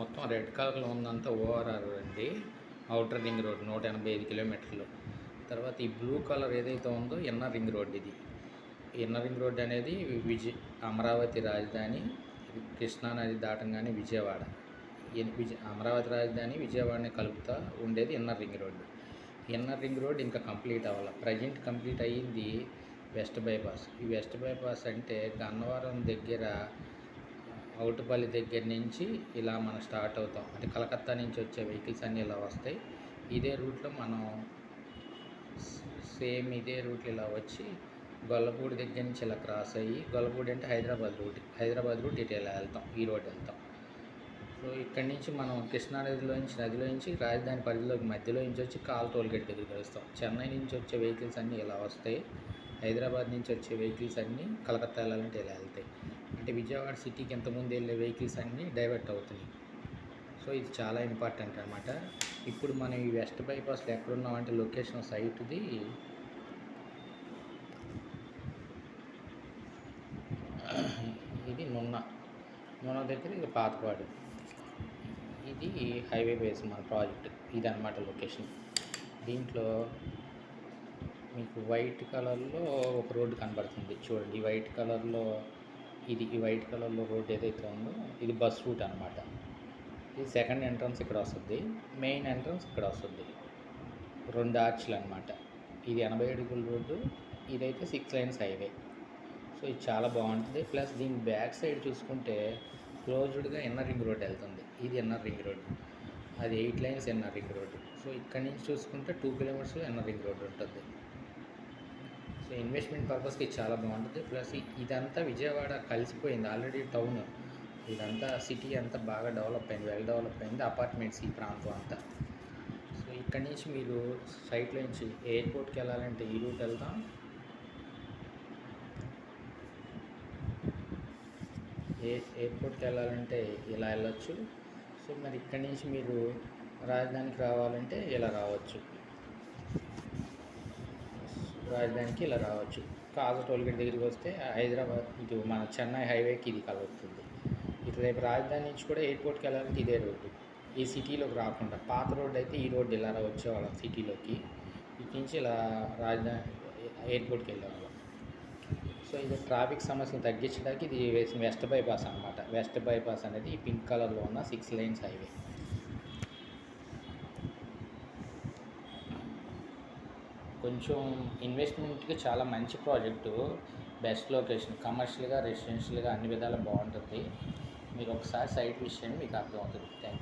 మొత్తం రెడ్ కలర్లో ఉందంతా ఓఆర్ఆర్ అండి. అవుటర్ రింగ్ రోడ్ 185 కిలోమీటర్లు. తర్వాత ఈ బ్లూ కలర్ ఏదైతే ఉందో ఇన్నర్ రింగ్ రోడ్. ఇది ఇన్నర్ రింగ్ రోడ్ అనేది అమరావతి రాజధాని, కృష్ణానది దాటంగానే విజయవాడ. అమరావతి రాజధాని విజయవాడని కలుపుతూ ఉండేది inner ring road. Inner ring road ఇంకా కంప్లీట్ అవ్వాలి. ప్రజెంట్ కంప్లీట్ అయ్యింది వెస్ట్ బైపాస్. ఈ వెస్ట్ బైపాస్ అంటే గన్నవరం దగ్గర అవుటుపల్లి దగ్గర నుంచి ఇలా మనం స్టార్ట్ అవుతాం. అంటే కలకత్తా నుంచి వచ్చే వెహికల్స్ అన్నీ ఇలా వస్తాయి. ఇదే రూట్లో మనం సేమ్ ఇదే రూట్లో ఇలా వచ్చి గొల్లపూడి దగ్గర నుంచి ఇలా క్రాస్ అయ్యి, గొల్లపూడి అంటే హైదరాబాద్ రూట్ ఇటు ఇలా వెళ్తాం, ఈ రోడ్ వెళ్తాం. సో ఇక్కడి నుంచి మనం నదిలో నుంచి రాజధాని పరిధిలోకి మధ్యలో నుంచి వచ్చి టోల్గేట్ దగ్గరికి వస్తాం. చెన్నై నుంచి వచ్చే వెహికల్స్ అన్నీ ఇలా వస్తాయి. హైదరాబాద్ నుంచి వచ్చే వెహికల్స్ అన్నీ కలకత్తా వెళ్ళాలంటే ఇలా వెళ్తాయి. అంటే విజయవాడ సిటీకి ఇంతకుముందు వెళ్ళే వెహికల్స్ అన్నీ డైవర్ట్ అవుతున్నాయి. సో ఇది చాలా ఇంపార్టెంట్ అనమాట. ఇప్పుడు మనం ఈ వెస్ట్ బైపాస్లో ఎక్కడున్నామంటే లొకేషన్ సైట్ది ఇది నున్న దగ్గర, ఇది పాతపాడు. ఇది హైవే బేస్ మన ప్రాజెక్ట్. ఇది అనమాట లొకేషన్. దీంట్లో మీకు వైట్ కలర్లో ఒక రోడ్డు కనబడుతుంది చూడండి. ఈ వైట్ కలర్లో రోడ్ ఏదైతే ఉందో ఇది బస్ రూట్ అనమాట. ఇది సెకండ్ ఎంట్రన్స్ ఇక్కడ వస్తుంది, మెయిన్ ఎంట్రన్స్ ఇక్కడ వస్తుంది. 2 ఆర్చ్లు అనమాట. ఇది 80 అడుగుల రోడ్డు, ఇదైతే 6 లైన్స్ హైవే. సో ఇది చాలా బాగుంటుంది. ప్లస్ దీని బ్యాక్ సైడ్ చూసుకుంటే క్లోజ్డ్గా ఇన్నర్ రింగ్ రోడ్ వెళ్తుంది. ఇది ఇన్నర్ రింగ్ రోడ్, అది 8 lines inner ring road. So ఇక్కడి నుంచి చూసుకుంటే 2 కిలోమీటర్స్ ఇన్నర్ రింగ్ రోడ్ ఉంటుంది. సో ఇన్వెస్ట్మెంట్ పర్పస్కి చాలా బాగుంటుంది. ప్లస్ ఇదంతా విజయవాడ కలిసిపోయింది ఆల్రెడీ. టౌన్ ఇదంతా సిటీ అంతా బాగా డెవలప్ అయింది, వెల్ డెవలప్ అయింది. అపార్ట్మెంట్స్ ఈ ప్రాంతం అంతా. సో ఇక్కడి నుంచి మీరు సైట్లో నుంచి ఎయిర్పోర్ట్కి వెళ్ళాలంటే ఈ రూట్ వెళ్తాం. ఎయిర్పోర్ట్కి వెళ్ళాలంటే ఇలా వెళ్ళొచ్చు. సో మరి ఇక్కడి నుంచి మీరు రాజధానికి రావాలంటే ఇలా రావచ్చు. రాజధానికి ఇలా రావచ్చు. టోల్గేట్ దగ్గరికి వస్తే హైదరాబాద్ ఇటు మన చెన్నై హైవేకి ఇది కలుగుతుంది. ఇటు రేపు రాజధాని నుంచి కూడా ఎయిర్పోర్ట్కి వెళ్ళాలంటే ఇదే రోడ్డు. ఈ సిటీలోకి రాకుండా పాత రోడ్డు అయితే ఈ రోడ్డు ఇలా వచ్చేవాళ్ళం సిటీలోకి. ఇటు నుంచి ఇలా రాజధాని ఎయిర్పోర్ట్కి వెళ్ళేవాళ్ళం. సో ఇది ట్రాఫిక్ సమస్యను తగ్గించడానికి ఇది వెస్ట్ బైపాస్ అనమాట. వెస్ట్ బైపాస్ అనేది ఈ పింక్ కలర్లో ఉన్న 6 లైన్స్ హైవే. కొంచెం ఇన్వెస్ట్మెంట్కి చాలా మంచి ప్రాజెక్టు, బెస్ట్ లొకేషన్, కమర్షియల్గా రెసిడెన్షియల్గా అన్ని విధాలా బాగుంటుంది. మీరు ఒకసారి సైట్ విషయం మీకు అర్థమవుతుంది. Thank you.